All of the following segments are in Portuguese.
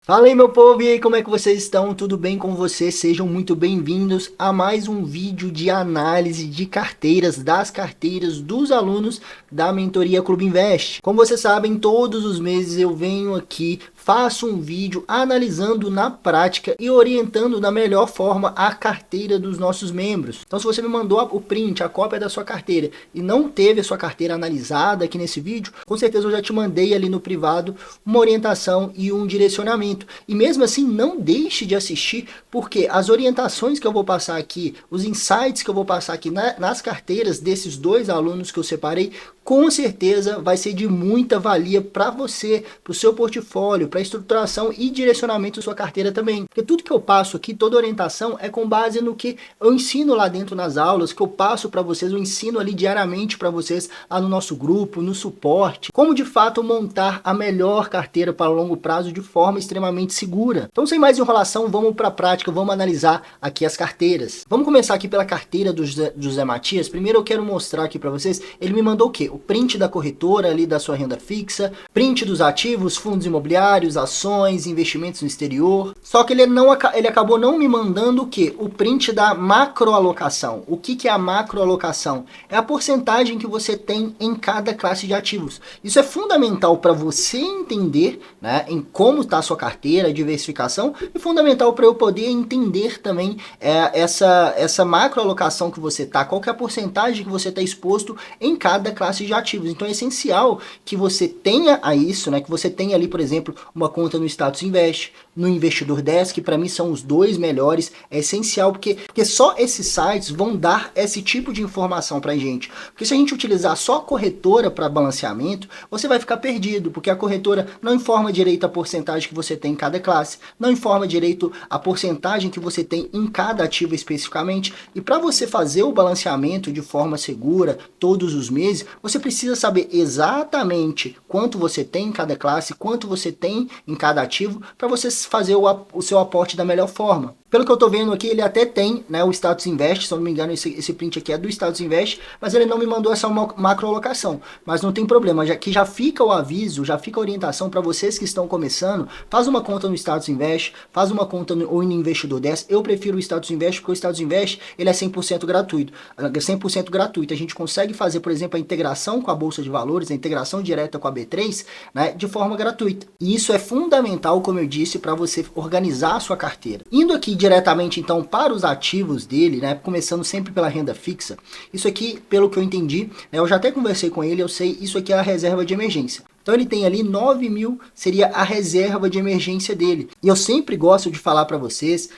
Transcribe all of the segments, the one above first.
Fala aí, meu povo, e aí, como é que vocês estão? Tudo bem com vocês? Sejam muito bem-vindos a mais um vídeo de análise de carteiras, das carteiras dos alunos da mentoria Clube Invest. Como vocês sabem, todos os meses eu venho aqui, faço um vídeo analisando na prática e orientando da melhor forma a carteira dos nossos membros. Então, se você me mandou o print, a cópia da sua carteira e não teve a sua carteira analisada aqui nesse vídeo, com certeza eu já te mandei ali no privado uma orientação e um direcionamento. E mesmo assim, não deixe de assistir, porque as orientações que eu vou passar aqui, os insights que eu vou passar aqui nas carteiras desses dois alunos que eu separei, com certeza vai ser de muita valia para você, para o seu portfólio, para a estruturação e direcionamento da sua carteira também. Porque tudo que eu passo aqui, toda orientação é com base no que eu ensino lá dentro nas aulas, que eu passo para vocês, eu ensino ali diariamente para vocês lá no nosso grupo, no suporte, como de fato montar a melhor carteira para longo prazo de forma extremamente segura. Então, sem mais enrolação, vamos para a prática, vamos analisar aqui as carteiras. Vamos começar aqui pela carteira do José Matias. Primeiro eu quero mostrar aqui para vocês, ele me mandou o quê? O print da corretora ali da sua renda fixa, print dos ativos, fundos imobiliários, ações, investimentos no exterior. Só que ele acabou não me mandando o quê? O print da macroalocação. O que é a macroalocação? É a porcentagem que você tem em cada classe de ativos. Isso é fundamental para você entender, né, em como está a sua carteira, a diversificação, e fundamental para eu poder entender também essa macroalocação que você está, qual que é a porcentagem que você está exposto em cada classe de ativos. Então é essencial que você tenha a isso, né? Que você tenha ali, por exemplo, uma conta no Status Invest, no Investidor 10, que para mim são os dois melhores. É essencial porque só esses sites vão dar esse tipo de informação para a gente. Porque se a gente utilizar só a corretora para balanceamento, você vai ficar perdido, porque a corretora não informa direito a porcentagem que você tem em cada classe, não informa direito a porcentagem que você tem em cada ativo especificamente. E para você fazer o balanceamento de forma segura todos os meses, você precisa saber exatamente quanto você tem em cada classe, quanto você tem em cada ativo, para você fazer o seu aporte da melhor forma. Pelo que eu tô vendo aqui, ele até tem, né, o Status Invest, se eu não me engano, esse print aqui é do Status Invest, mas ele não me mandou essa macroalocação. Mas não tem problema, já fica o aviso, já fica a orientação para vocês que estão começando. Faz uma conta no Status Invest, faz uma conta no Investidor 10. Eu prefiro o Status Invest porque o Status Invest ele é 100% gratuito. É 100% gratuito. A gente consegue fazer, por exemplo, a integração com a Bolsa de Valores, a integração direta com a B3, né, de forma gratuita. E isso é fundamental, como eu disse, para você organizar a sua carteira. Indo aqui diretamente então para os ativos dele, né, começando sempre pela renda fixa. Isso aqui, pelo que eu entendi, né, eu já até conversei com ele, eu sei, isso aqui é a reserva de emergência. Então ele tem ali 9 mil, seria a reserva de emergência dele. E eu sempre gosto de falar para vocês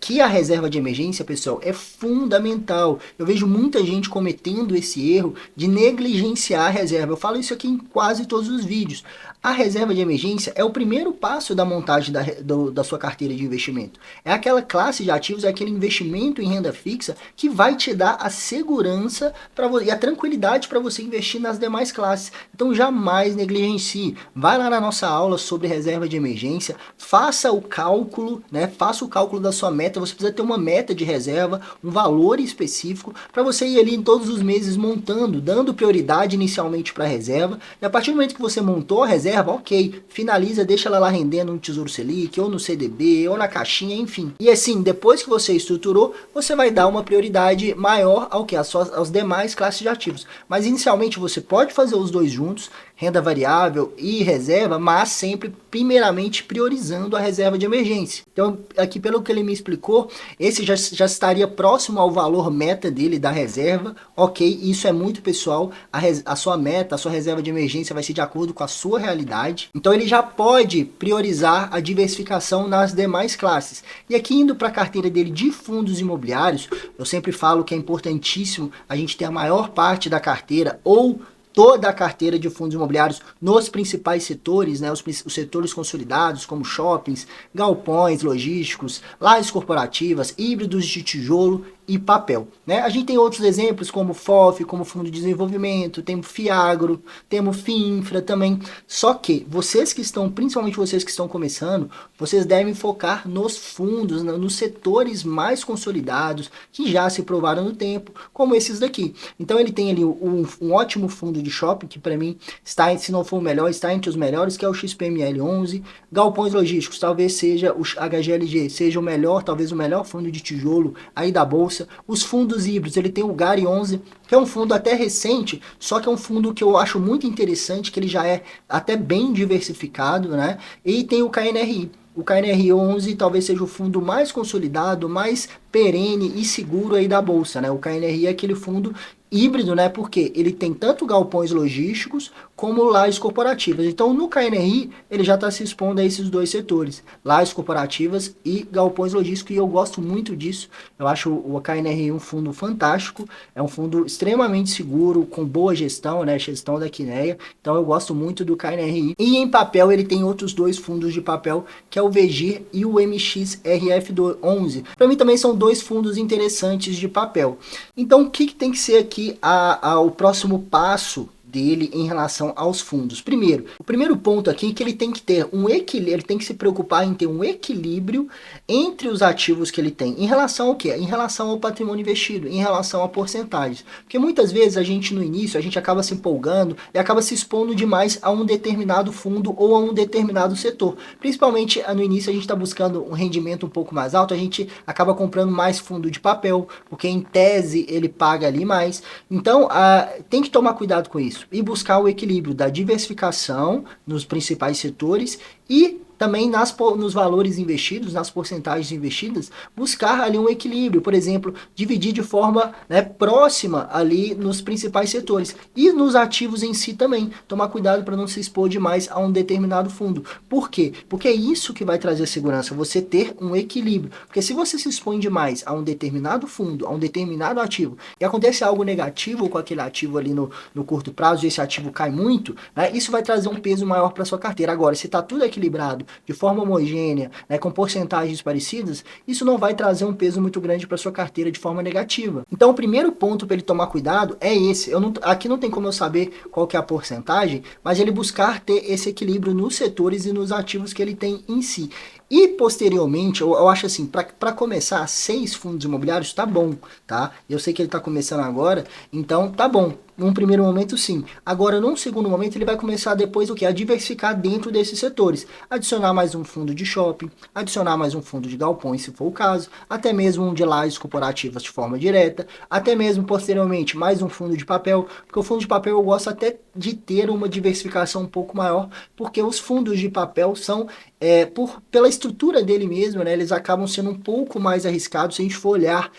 que a reserva de emergência, pessoal, é fundamental. Eu vejo muita gente cometendo esse erro de negligenciar a reserva. Eu falo isso aqui em quase todos os vídeos. A reserva de emergência é o primeiro passo da montagem da sua carteira de investimento. É aquela classe de ativos, é aquele investimento em renda fixa que vai te dar a segurança e a tranquilidade para você investir nas demais classes. Então jamais negligencie. Vai lá na nossa aula sobre reserva de emergência, faça o cálculo, né? Faça o cálculo da sua meta. Você precisa ter uma meta de reserva, um valor específico para você ir ali em todos os meses montando, dando prioridade inicialmente para a reserva. E a partir do momento que você montou a reserva, ok, finaliza, deixa ela lá rendendo no Tesouro Selic, ou no CDB, ou na caixinha, enfim. E assim, depois que você estruturou, você vai dar uma prioridade maior ao que? Aos demais classes de ativos. Mas inicialmente você pode fazer os dois juntos, renda variável e reserva, mas sempre primeiramente priorizando a reserva de emergência. Então aqui pelo que ele me explicou, esse já estaria próximo ao valor meta dele da reserva, ok, isso é muito pessoal, a sua meta, a sua reserva de emergência vai ser de acordo com a sua realidade, então ele já pode priorizar a diversificação nas demais classes. E aqui indo para a carteira dele de fundos imobiliários, eu sempre falo que é importantíssimo a gente ter a maior parte da carteira ou toda a carteira de fundos imobiliários nos principais setores, né, os setores consolidados como shoppings, galpões logísticos, lajes corporativas, híbridos de tijolo e papel, né? A gente tem outros exemplos como FOF, como Fundo de Desenvolvimento, temos Fiagro, temos FIINFRA também. Só que vocês que estão, principalmente vocês que estão começando, vocês devem focar nos fundos, nos setores mais consolidados, que já se provaram no tempo, como esses daqui. Então ele tem ali um ótimo fundo de shopping, que para mim está, se não for o melhor, está entre os melhores, que é o XPML11. Galpões logísticos, talvez seja o HGLG, seja o melhor, talvez o melhor fundo de tijolo aí da bolsa. Os fundos híbridos, ele tem o GARI 11, que é um fundo até recente, só que é um fundo que eu acho muito interessante, que ele já é até bem diversificado, né? E tem o KNRI. O KNRI 11 talvez seja o fundo mais consolidado, mais perene e seguro aí da bolsa, né? O KNRI é aquele fundo híbrido, né? Porque ele tem tanto galpões logísticos como lajes corporativas. Então, no KNRI, ele já está se expondo a esses dois setores, lajes corporativas e galpões logísticos, e eu gosto muito disso. Eu acho o KNRI um fundo fantástico, é um fundo extremamente seguro, com boa gestão, né? Gestão da Quineia. Então, eu gosto muito do KNRI. E em papel, ele tem outros dois fundos de papel, que é o VGIR e o MXRF11. Para mim, também são dois fundos interessantes de papel. Então, o que tem que ser aqui o próximo passo dele em relação aos fundos? Primeiro, o primeiro ponto aqui é que ele tem que ter um equilíbrio, ele tem que se preocupar em ter um equilíbrio entre os ativos que ele tem. Em relação ao quê? Em relação ao patrimônio investido, em relação a porcentagens. Porque muitas vezes a gente no início, a gente acaba se empolgando e acaba se expondo demais a um determinado fundo ou a um determinado setor. Principalmente no início a gente está buscando um rendimento um pouco mais alto, a gente acaba comprando mais fundo de papel, porque em tese ele paga ali mais. Então tem que tomar cuidado com isso e buscar o equilíbrio da diversificação nos principais setores e também nos valores investidos, nas porcentagens investidas, buscar ali um equilíbrio, por exemplo, dividir de forma, né, próxima ali nos principais setores e nos ativos em si também. Tomar cuidado para não se expor demais a um determinado fundo. Por quê? Porque é isso que vai trazer segurança, você ter um equilíbrio. Porque se você se expõe demais a um determinado fundo, a um determinado ativo, e acontece algo negativo com aquele ativo ali no curto prazo, e esse ativo cai muito, né, isso vai trazer um peso maior para sua carteira. Agora, se está tudo equilibrado, de forma homogênea, né, com porcentagens parecidas, isso não vai trazer um peso muito grande para sua carteira de forma negativa. Então, o primeiro ponto para ele tomar cuidado é esse. Aqui não tem como eu saber qual que é a porcentagem, mas ele buscar ter esse equilíbrio nos setores e nos ativos que ele tem em si. E posteriormente, eu acho assim, para começar, 6 fundos imobiliários tá bom, tá? Eu sei que ele tá começando agora, então tá bom. Num primeiro momento, sim. Agora, num segundo momento, ele vai começar depois o quê? A diversificar dentro desses setores. Adicionar mais um fundo de shopping, adicionar mais um fundo de galpões, se for o caso, até mesmo um de lajes corporativas de forma direta, até mesmo, posteriormente, mais um fundo de papel, porque o fundo de papel eu gosto até de ter uma diversificação um pouco maior, porque os fundos de papel são, pela estrutura dele mesmo, né, eles acabam sendo um pouco mais arriscados se a gente for olhar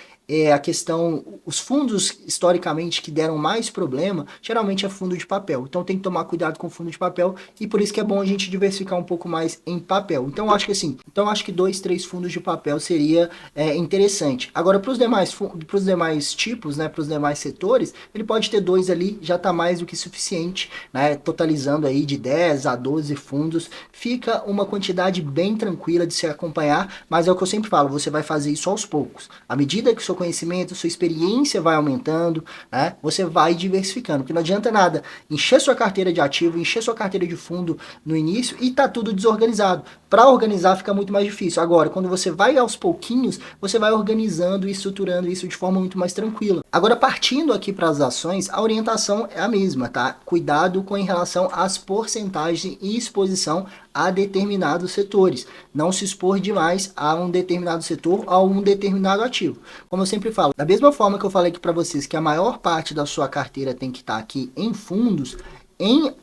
a questão, os fundos historicamente que deram mais problema, geralmente é fundo de papel. Então tem que tomar cuidado com o fundo de papel e por isso que é bom a gente diversificar um pouco mais em papel. Então acho que assim, acho que 2, 3 fundos de papel seria interessante. Agora para os demais tipos, né, para os demais setores, ele pode ter 2 ali, já está mais do que suficiente, né, totalizando aí de 10 a 12 fundos, fica uma quantidade bem tranquila de se acompanhar, mas é o que eu sempre falo, você vai fazer isso aos poucos. À medida que o seu conhecimento, sua experiência vai aumentando, né? Você vai diversificando, porque não adianta nada encher sua carteira de ativo, encher sua carteira de fundo no início e tá tudo desorganizado. Para organizar fica muito mais difícil. Agora, quando você vai aos pouquinhos, você vai organizando e estruturando isso de forma muito mais tranquila. Agora, partindo aqui para as ações, a orientação é a mesma, tá? Cuidado com em relação às porcentagens e exposição a determinados setores. Não se expor demais a um determinado setor, a um determinado ativo. Como eu sempre falo, da mesma forma que eu falei aqui para vocês que a maior parte da sua carteira tem que estar aqui em fundos, em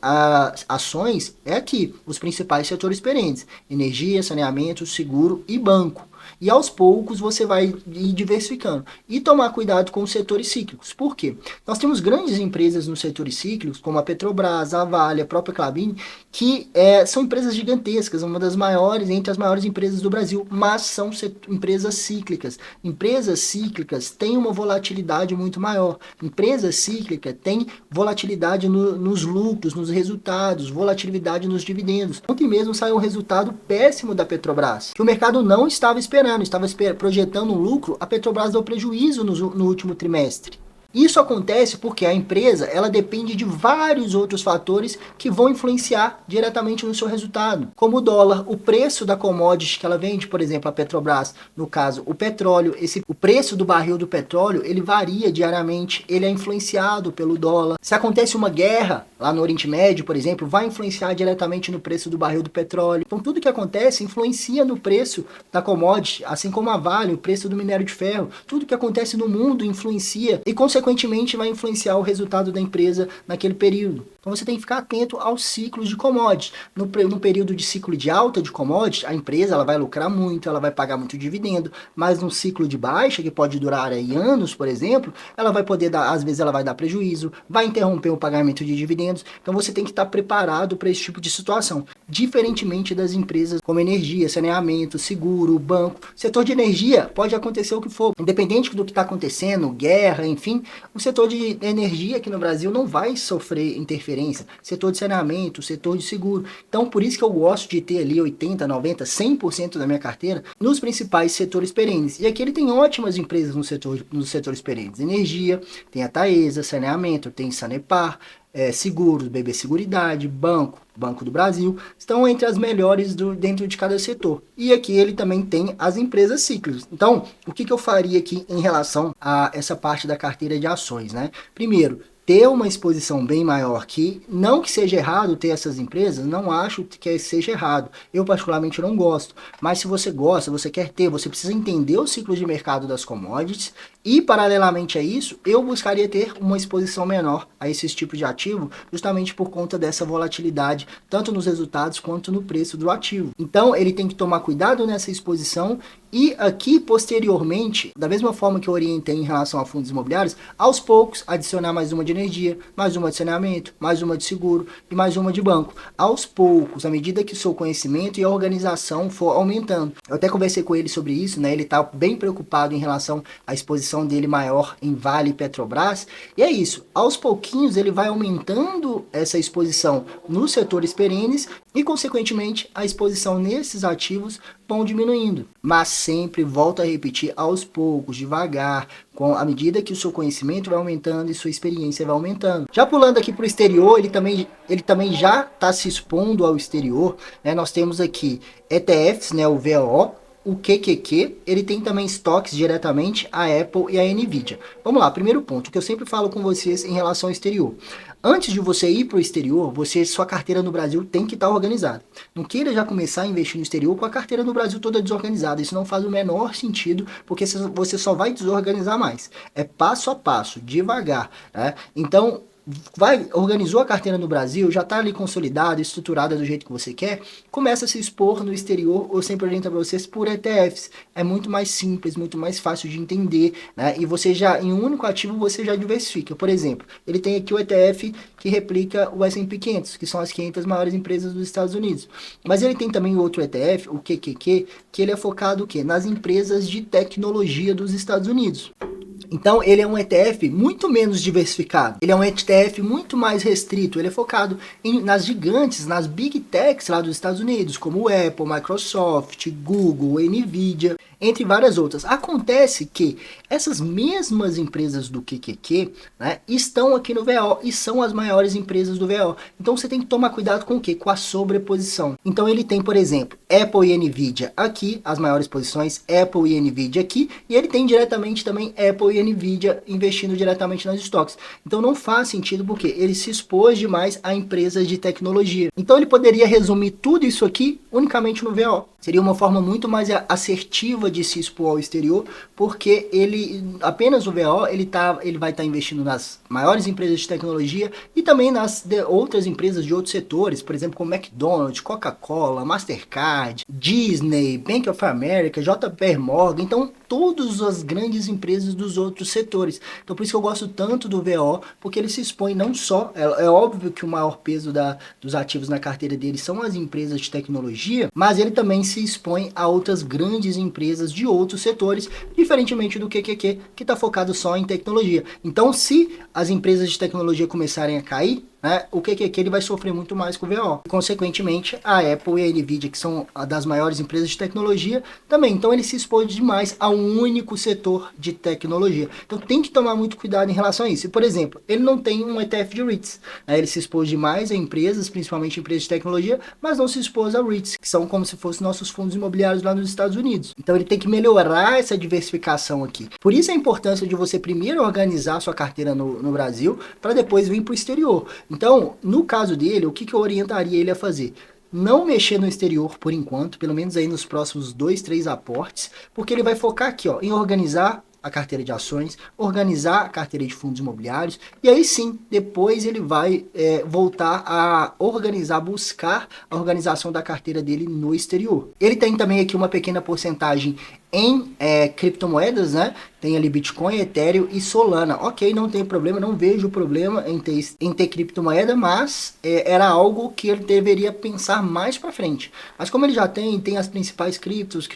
ações é aqui, os principais setores perentes: energia, saneamento, seguro e banco. E aos poucos você vai ir diversificando. E tomar cuidado com os setores cíclicos. Por quê? Nós temos grandes empresas nos setores cíclicos, como a Petrobras, a Vale, a própria Klabin, que são empresas gigantescas, uma das maiores, entre as maiores empresas do Brasil, mas são empresas cíclicas. Empresas cíclicas têm uma volatilidade muito maior. Empresa cíclica tem volatilidade nos lucros, nos resultados, volatilidade nos dividendos. Ontem mesmo saiu um resultado péssimo da Petrobras, que o mercado não estava esperando. esperando, projetando um lucro, a Petrobras deu prejuízo no último trimestre. Isso acontece porque a empresa ela depende de vários outros fatores que vão influenciar diretamente no seu resultado, como o dólar, o preço da commodity que ela vende, por exemplo, a Petrobras, no caso, o petróleo, o preço do barril do petróleo, ele varia diariamente, ele é influenciado pelo dólar. Se acontece uma guerra lá no Oriente Médio, por exemplo, vai influenciar diretamente no preço do barril do petróleo. Então tudo que acontece influencia no preço da commodity, assim como a Vale, o preço do minério de ferro. Tudo que acontece no mundo influencia e, consequentemente, vai influenciar o resultado da empresa naquele período. Então você tem que ficar atento aos ciclos de commodities. No período de ciclo de alta de commodities, a empresa ela vai lucrar muito, ela vai pagar muito dividendo, mas no ciclo de baixa, que pode durar aí anos, por exemplo, ela vai poder dar, às vezes ela vai dar prejuízo, vai interromper o pagamento de dividendos. Então você tem que estar preparado para esse tipo de situação. Diferentemente das empresas como energia, saneamento, seguro, banco. Setor de energia pode acontecer o que for. Independente do que está acontecendo, guerra, enfim, o setor de energia aqui no Brasil não vai sofrer interferência. Setor de saneamento, setor de seguro. Então, por isso que eu gosto de ter ali 80, 90, 100% da minha carteira nos principais setores perenes. E aqui ele tem ótimas empresas nos setores perenes. Energia, tem a Taesa, saneamento, tem Sanepar, seguros, BB Seguridade, Banco do Brasil, estão entre as melhores dentro de cada setor. E aqui ele também tem as empresas cíclicas. Então, o que eu faria aqui em relação a essa parte da carteira de ações, né? Primeiro, ter uma exposição bem maior aqui, não que seja errado ter essas empresas, não acho que seja errado. Eu particularmente não gosto, mas se você gosta, você quer ter, você precisa entender o ciclo de mercado das commodities e, paralelamente a isso, eu buscaria ter uma exposição menor a esses tipos de ativo, justamente por conta dessa volatilidade, tanto nos resultados quanto no preço do ativo. Então, ele tem que tomar cuidado nessa exposição e aqui, posteriormente, da mesma forma que eu orientei em relação a fundos imobiliários, aos poucos, adicionar mais uma de energia, mais uma de saneamento, mais uma de seguro e mais uma de banco. Aos poucos, à medida que o seu conhecimento e a organização for aumentando. Eu até conversei com ele sobre isso, né? Ele está bem preocupado em relação à exposição dele maior em Vale e Petrobras. E é isso, aos pouquinhos ele vai aumentando essa exposição nos setores perenes e, consequentemente, a exposição nesses ativos vão diminuindo. Mas sempre, volto a repetir, aos poucos, devagar, à medida que o seu conhecimento vai aumentando e sua experiência vai aumentando. Já pulando aqui para o exterior, ele também já está se expondo ao exterior, né? Nós temos aqui ETFs, né, o VO, o QQQ, ele tem também estoques diretamente a Apple e a Nvidia. Vamos lá, primeiro ponto, que eu sempre falo com vocês em relação ao exterior. Antes de você ir para o exterior, sua carteira no Brasil tem que estar organizada. Não queira já começar a investir no exterior com a carteira no Brasil toda desorganizada. Isso não faz o menor sentido, porque você só vai desorganizar mais. É passo a passo, devagar, né? Então, organizou a carteira no Brasil, já está ali consolidada, estruturada do jeito que você quer, começa a se expor no exterior, ou sempre orienta para vocês por ETFs. É muito mais simples, muito mais fácil de entender, né? E você já, em um único ativo, você já diversifica. Por exemplo, ele tem aqui o ETF que replica o S&P 500, que são as 500 maiores empresas dos Estados Unidos. Mas ele tem também outro ETF, o QQQ, que ele é focado o quê? Nas empresas de tecnologia dos Estados Unidos. Então, ele é um ETF muito menos diversificado. Ele é um ETF muito mais restrito. Ele é focado nas gigantes, nas Big Techs lá dos Estados Unidos, como Apple, Microsoft, Google, Nvidia, entre várias outras. Acontece que essas mesmas empresas do QQQ, né, estão aqui no VO e são as maiores empresas do VO. Então, você tem que tomar cuidado com o quê? Com a sobreposição. Então, ele tem, por exemplo, Apple e Nvidia aqui, as maiores posições, Apple e Nvidia aqui, e ele tem diretamente também Apple e Nvidia investindo diretamente nas estoques. Então não faz sentido porque ele se expôs demais a empresas de tecnologia. Então ele poderia resumir tudo isso aqui unicamente no VO. Seria uma forma muito mais assertiva de se expor ao exterior, porque apenas o VO ele vai estar investindo nas maiores empresas de tecnologia e também nas outras empresas de outros setores, por exemplo, como McDonald's, Coca-Cola, Mastercard, Disney, Bank of America, JP Morgan. Então todas as grandes empresas dos outros setores. Então por isso que eu gosto tanto do VO, porque ele se expõe não só, é óbvio que o maior peso dos ativos na carteira dele são as empresas de tecnologia, mas ele também se expõe a outras grandes empresas de outros setores, diferentemente do QQQ, que está focado só em tecnologia. Então se as empresas de tecnologia começarem a cair, né, o que ele vai sofrer muito mais com o VO. Consequentemente, a Apple e a Nvidia, que são das maiores empresas de tecnologia, também. Então ele se expôs demais a um único setor de tecnologia. Então tem que tomar muito cuidado em relação a isso. E, por exemplo, ele não tem um ETF de REITs. Né? Ele se expôs demais a empresas, principalmente empresas de tecnologia, mas não se expôs a REITs, que são como se fossem nossos fundos imobiliários lá nos Estados Unidos. Então ele tem que melhorar essa diversificação aqui. Por isso a importância de você primeiro organizar sua carteira no Brasil, para depois vir para o exterior. Então, no caso dele, o que eu orientaria ele a fazer? Não mexer no exterior por enquanto, pelo menos aí nos próximos 2, 3 aportes, porque ele vai focar aqui, ó, em organizar a carteira de ações, organizar a carteira de fundos imobiliários, e aí sim, depois ele vai voltar a organizar, buscar a organização da carteira dele no exterior. Ele tem também aqui uma pequena porcentagem em criptomoedas, né? Tem ali Bitcoin, Ethereum e Solana. Ok, não tem problema, não vejo problema em ter criptomoeda, mas era algo que ele deveria pensar mais para frente. Mas como ele já tem as principais criptos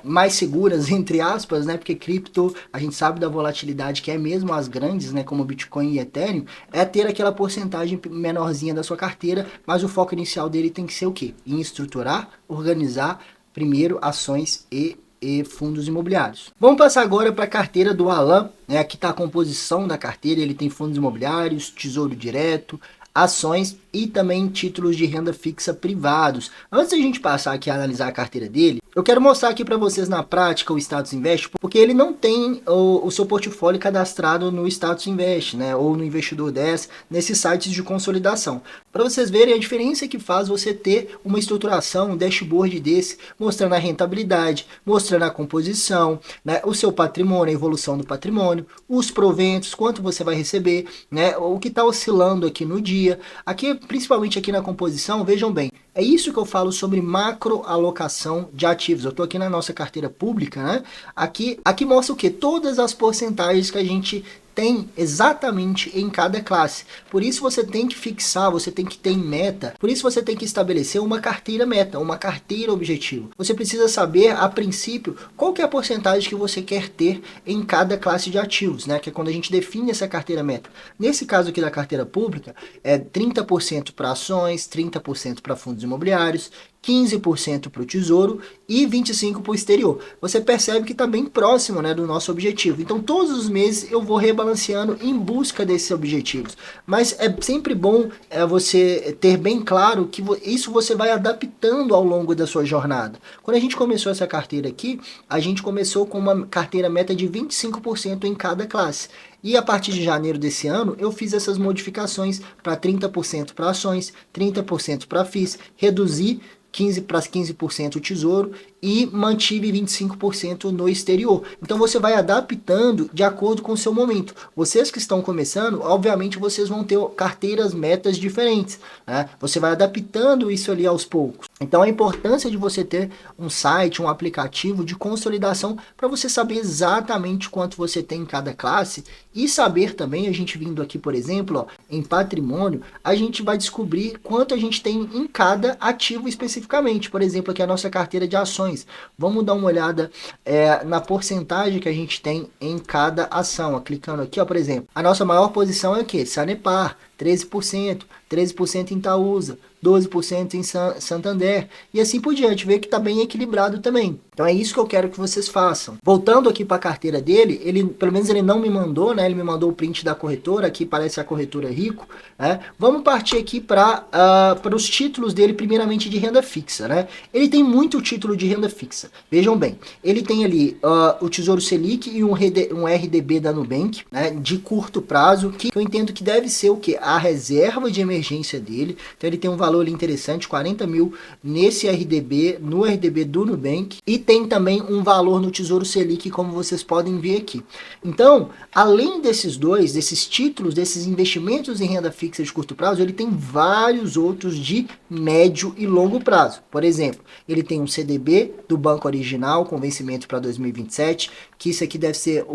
mais seguras, entre aspas, né? Porque cripto, a gente sabe da volatilidade que é mesmo as grandes, né? Como Bitcoin e Ethereum, é ter aquela porcentagem menorzinha da sua carteira, mas o foco inicial dele tem que ser o quê? Em estruturar, organizar, primeiro ações e fundos imobiliários. Vamos passar agora para a carteira do Alan, né? Aqui está a composição da carteira, ele tem fundos imobiliários, tesouro direto, ações e também títulos de renda fixa privados. Antes da gente passar aqui a analisar a carteira dele, eu quero mostrar aqui para vocês na prática o Status Invest, porque ele não tem o seu portfólio cadastrado no Status Invest, né, ou no Investidor 10, nesses sites de consolidação. Para vocês verem a diferença que faz você ter uma estruturação, um dashboard desse, mostrando a rentabilidade, mostrando a composição, né, o seu patrimônio, a evolução do patrimônio, os proventos, quanto você vai receber, né, o que está oscilando aqui no dia. Aqui, principalmente aqui na composição, vejam bem, é isso que eu falo sobre macro alocação de ativos. Eu estou aqui na nossa carteira pública, né? Aqui mostra o que? Todas as porcentagens que a gente tem exatamente em cada classe. Por isso você tem que fixar, você tem que ter em meta, por isso você tem que estabelecer uma carteira meta, uma carteira objetivo. Você precisa saber, a princípio, qual que é a porcentagem que você quer ter em cada classe de ativos, né? Que é quando a gente define essa carteira meta. Nesse caso aqui da carteira pública, é 30% para ações, 30% para fundos imobiliários, 15% para o tesouro e 25% para o exterior. Você percebe que está bem próximo, né, do nosso objetivo. Então todos os meses eu vou rebalanceando em busca desses objetivos. Mas é sempre bom você ter bem claro que isso você vai adaptando ao longo da sua jornada. Quando a gente começou essa carteira aqui, a gente começou com uma carteira meta de 25% em cada classe. E a partir de janeiro desse ano, eu fiz essas modificações para 30% para ações, 30% para FIIs, reduzi 15% o tesouro e mantive 25% no exterior. Então você vai adaptando de acordo com o seu momento. Vocês que estão começando, obviamente vocês vão ter carteiras metas diferentes, né? Você vai adaptando isso ali aos poucos. Então a importância de você ter um site, um aplicativo de consolidação para você saber exatamente quanto você tem em cada classe e saber também, a gente vindo aqui, por exemplo, ó, em patrimônio, a gente vai descobrir quanto a gente tem em cada ativo especificamente. Por exemplo, aqui a nossa carteira de ações. Vamos dar uma olhada na porcentagem que a gente tem em cada ação. Ó, clicando aqui, ó, por exemplo, a nossa maior posição é o quê? Sanepar, 13%, 13% em Itaúsa, 12% em Santander, e assim por diante, vê que está bem equilibrado também. Então é isso que eu quero que vocês façam. Voltando aqui para a carteira dele, pelo menos ele não me mandou, né? Ele me mandou o print da corretora, aqui parece a corretora Rico, né? Vamos partir aqui para os títulos dele, primeiramente de renda fixa, né? Ele tem muito título de renda fixa. Vejam bem, ele tem ali o Tesouro Selic e um RDB da Nubank, né? De curto prazo, que eu entendo que deve ser o que? A reserva de emergência dele. Então ele tem um valor ali interessante, 40 mil nesse RDB, no RDB do Nubank, e tem também um valor no Tesouro Selic, como vocês podem ver aqui. Então, além desses títulos, desses investimentos em renda fixa de curto prazo, ele tem vários outros de médio e longo prazo. Por exemplo, ele tem um CDB do Banco Original com vencimento para 2027, que isso aqui deve ser,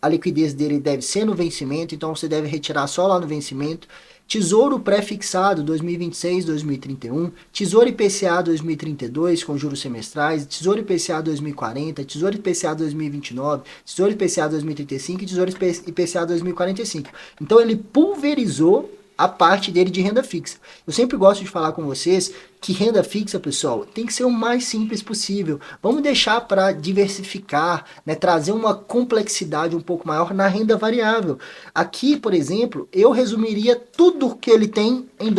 a liquidez dele deve ser no vencimento, então você deve retirar só lá no vencimento. Tesouro pré-fixado 2026, 2031, Tesouro IPCA 2032 com juros semestrais, Tesouro IPCA 2040, Tesouro IPCA 2029, Tesouro IPCA 2035 e Tesouro IPCA 2045. Então ele pulverizou a parte dele de renda fixa. Eu sempre gosto de falar com vocês que renda fixa, pessoal, tem que ser o mais simples possível. Vamos deixar para diversificar, né, trazer uma complexidade um pouco maior na renda variável. Aqui, por exemplo, eu resumiria tudo que ele tem em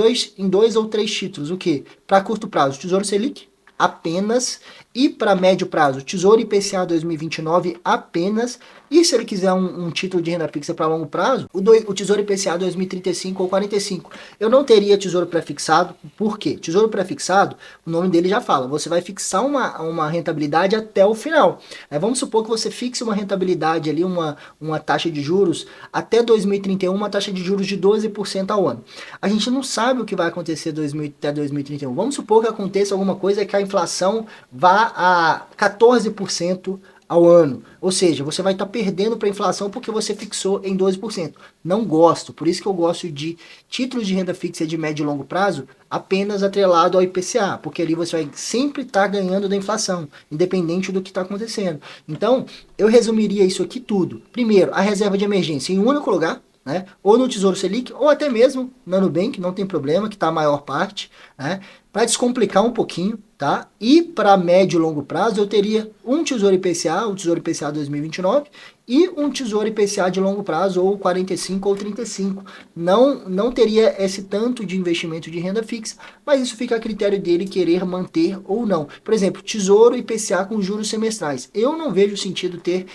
dois ou três títulos. O quê? Para curto prazo, Tesouro Selic, apenas, e para médio prazo, Tesouro IPCA 2029 apenas, e se ele quiser um título de renda fixa para longo prazo, o Tesouro IPCA 2035 ou 45. Eu não teria Tesouro pré-fixado, por quê? Tesouro pré-fixado, o nome dele já fala, você vai fixar uma rentabilidade até o final. Vamos supor que você fixe uma rentabilidade ali, uma taxa de juros, até 2031, uma taxa de juros de 12% ao ano. A gente não sabe o que vai acontecer até 2031. Vamos supor que aconteça alguma coisa que a inflação vá a 14% ao ano. Ou seja, você vai estar perdendo para a inflação porque você fixou em 12%. Não gosto. Por isso que eu gosto de títulos de renda fixa de médio e longo prazo apenas atrelado ao IPCA, porque ali você vai sempre estar ganhando da inflação, independente do que está acontecendo. Então, eu resumiria isso aqui tudo. Primeiro, a reserva de emergência em um único lugar, né? Ou no Tesouro Selic, ou até mesmo na Nubank, não tem problema, que está a maior parte, né? Para descomplicar um pouquinho, tá? E para médio e longo prazo, eu teria um Tesouro IPCA, o Tesouro IPCA 2029, e um Tesouro IPCA de longo prazo, ou 45 ou 35. Não teria esse tanto de investimento de renda fixa, mas isso fica a critério dele querer manter ou não. Por exemplo, Tesouro IPCA com juros semestrais. Eu não vejo sentido ter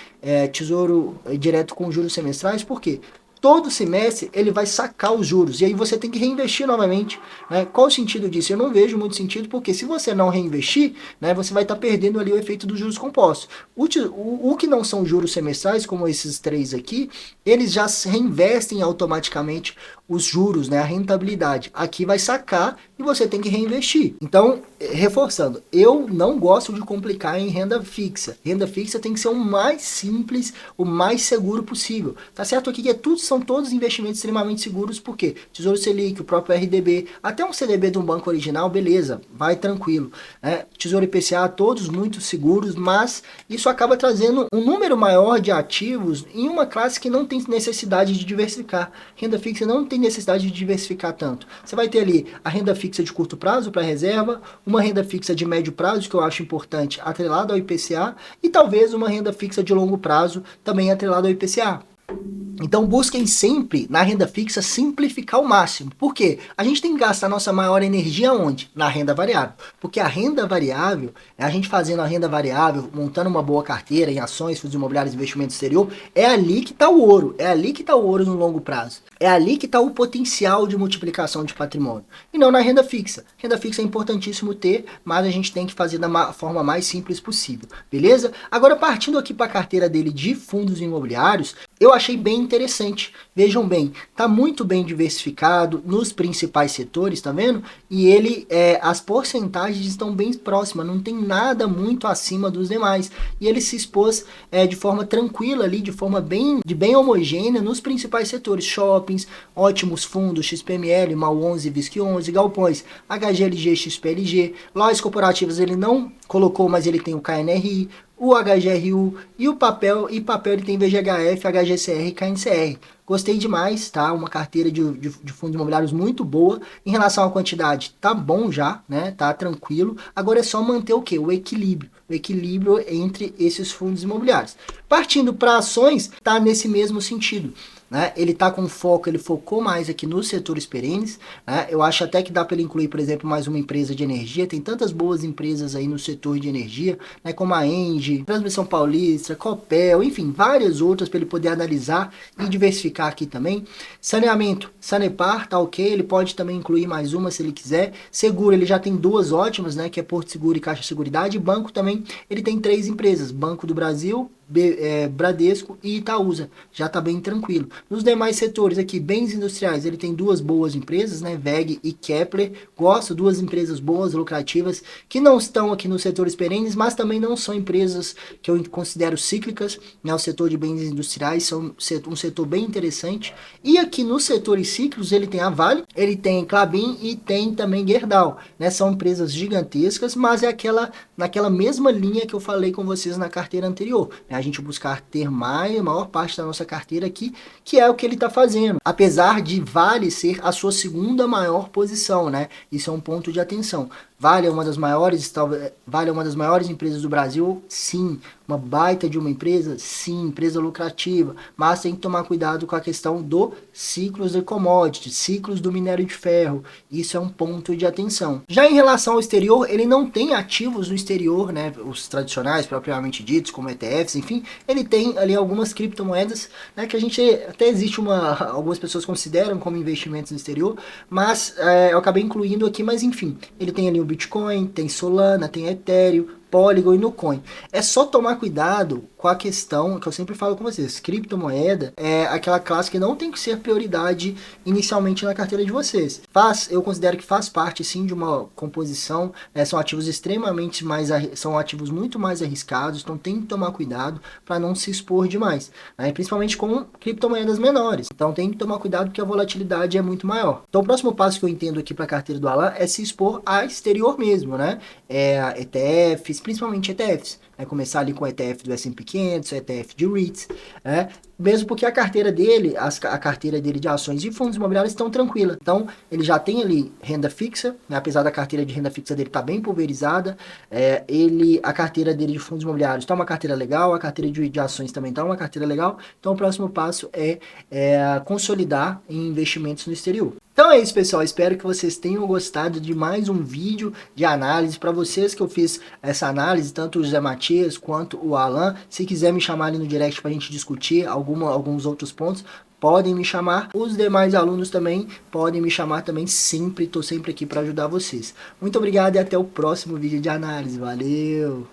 Tesouro direto com juros semestrais, por quê? Todo semestre ele vai sacar os juros e aí você tem que reinvestir novamente, né? Qual o sentido disso? Eu não vejo muito sentido, porque se você não reinvestir, né, você vai estar perdendo ali o efeito dos juros compostos. O que não são juros semestrais, como esses três aqui, eles já reinvestem automaticamente os juros, né, a rentabilidade. Aqui vai sacar e você tem que reinvestir. Então, reforçando, eu não gosto de complicar em renda fixa. Renda fixa tem que ser o mais simples, o mais seguro possível. Tá certo aqui que são todos investimentos extremamente seguros, porque Tesouro Selic, o próprio RDB, até um CDB de um banco original, beleza, vai tranquilo. Tesouro IPCA, todos muito seguros, mas isso acaba trazendo um número maior de ativos em uma classe que não tem necessidade de diversificar. Renda fixa não tem necessidade de diversificar tanto. Você vai ter ali a renda fixa de curto prazo para reserva, uma renda fixa de médio prazo, que eu acho importante, atrelada ao IPCA, e talvez uma renda fixa de longo prazo, também atrelada ao IPCA. Então busquem sempre, na renda fixa, simplificar ao máximo. Por quê? A gente tem que gastar nossa maior energia onde? Na renda variável. Porque a renda variável, a gente fazendo a renda variável, montando uma boa carteira em ações, fundos imobiliários, investimento exterior, é ali que está o ouro. É ali que está o ouro no longo prazo. É ali que está o potencial de multiplicação de patrimônio. E não na renda fixa. Renda fixa é importantíssimo ter, mas a gente tem que fazer da forma mais simples possível. Beleza? Agora, partindo aqui para a carteira dele de fundos imobiliários, eu achei bem interessante. Vejam bem, tá muito bem diversificado nos principais setores, tá vendo? E ele, as porcentagens estão bem próximas, não tem nada muito acima dos demais. E ele se expôs de forma tranquila ali, de forma bem homogênea nos principais setores. Shoppings, ótimos fundos, XPML, MAL 11, VISC 11, galpões, HGLG, XPLG, lojas corporativas ele não colocou, mas ele tem o KNRI, o HGRU e o papel, ele tem VGHF, HGCR e KNCR. Gostei demais, tá? Uma carteira de fundos imobiliários muito boa. Em relação à quantidade, tá bom já, né? Tá tranquilo. Agora é só manter o quê? O equilíbrio. O equilíbrio entre esses fundos imobiliários. Partindo para ações, tá nesse mesmo sentido. Né? Ele tá com foco, ele focou mais aqui nos setores perenes, né? Eu acho até que dá para ele incluir, por exemplo, mais uma empresa de energia. Tem tantas boas empresas aí no setor de energia, né? Como a Engie, Transmissão Paulista, Copel, enfim, várias outras para ele poder analisar e diversificar aqui também. Saneamento, Sanepar, tá ok, ele pode também incluir mais uma se ele quiser. Seguro, ele já tem duas ótimas, né? Que é Porto Seguro e Caixa Seguridade. Banco também, ele tem três empresas, Banco do Brasil, Bradesco e Itaúsa, já está bem tranquilo. Nos demais setores aqui, bens industriais, ele tem duas boas empresas, né, WEG e Kepler, gosto, duas empresas boas, lucrativas, que não estão aqui nos setores perenes, mas também não são empresas que eu considero cíclicas, né, o setor de bens industriais são um setor bem interessante, e aqui nos setores cíclicos ele tem a Vale, ele tem Klabin e tem também Gerdau, né, são empresas gigantescas, mas é naquela mesma linha que eu falei com vocês na carteira anterior, né? A gente buscar ter maior parte da nossa carteira aqui, que é o que ele está fazendo. Apesar de Vale ser a sua segunda maior posição, né? Isso é um ponto de atenção. Vale é uma das maiores, Vale é uma das maiores empresas do Brasil? Sim. Uma baita de uma empresa? Sim. Empresa lucrativa. Mas tem que tomar cuidado com a questão do ciclos de commodities, ciclos do minério de ferro. Isso é um ponto de atenção. Já em relação ao exterior, ele não tem ativos no exterior, né? Os tradicionais, propriamente ditos, como ETFs, enfim. Ele tem ali algumas criptomoedas, né? Que a gente até existe algumas pessoas consideram como investimentos no exterior, mas eu acabei incluindo aqui, mas enfim. Ele tem ali o Bitcoin, tem Solana, tem Ethereum, Polygon e Nucoin. É só tomar cuidado com a questão que eu sempre falo com vocês. Criptomoeda é aquela classe que não tem que ser prioridade inicialmente na carteira de vocês. Eu considero que faz parte sim de uma composição, são ativos extremamente são ativos muito mais arriscados, então tem que tomar cuidado para não se expor demais, né? Principalmente com criptomoedas menores. Então tem que tomar cuidado porque a volatilidade é muito maior. Então o próximo passo que eu entendo aqui para a carteira do Alan é se expor a exterior mesmo, né? ETFs, principalmente ETFs, começar ali com o ETF do S&P 500, ETF de REITs, mesmo porque a carteira dele, a carteira dele de ações e fundos imobiliários estão tranquila. Então, ele já tem ali renda fixa, né? Apesar da carteira de renda fixa dele estar bem pulverizada, a carteira dele de fundos imobiliários está uma carteira legal, a carteira de ações também está uma carteira legal. Então, o próximo passo é consolidar em investimentos no exterior. Então é isso, pessoal, espero que vocês tenham gostado de mais um vídeo de análise. Para vocês que eu fiz essa análise, tanto o José Matias quanto o Alan, se quiser me chamar ali no direct para a gente discutir alguns outros pontos, podem me chamar. Os demais alunos também podem me chamar também, estou sempre aqui para ajudar vocês. Muito obrigado e até o próximo vídeo de análise, valeu!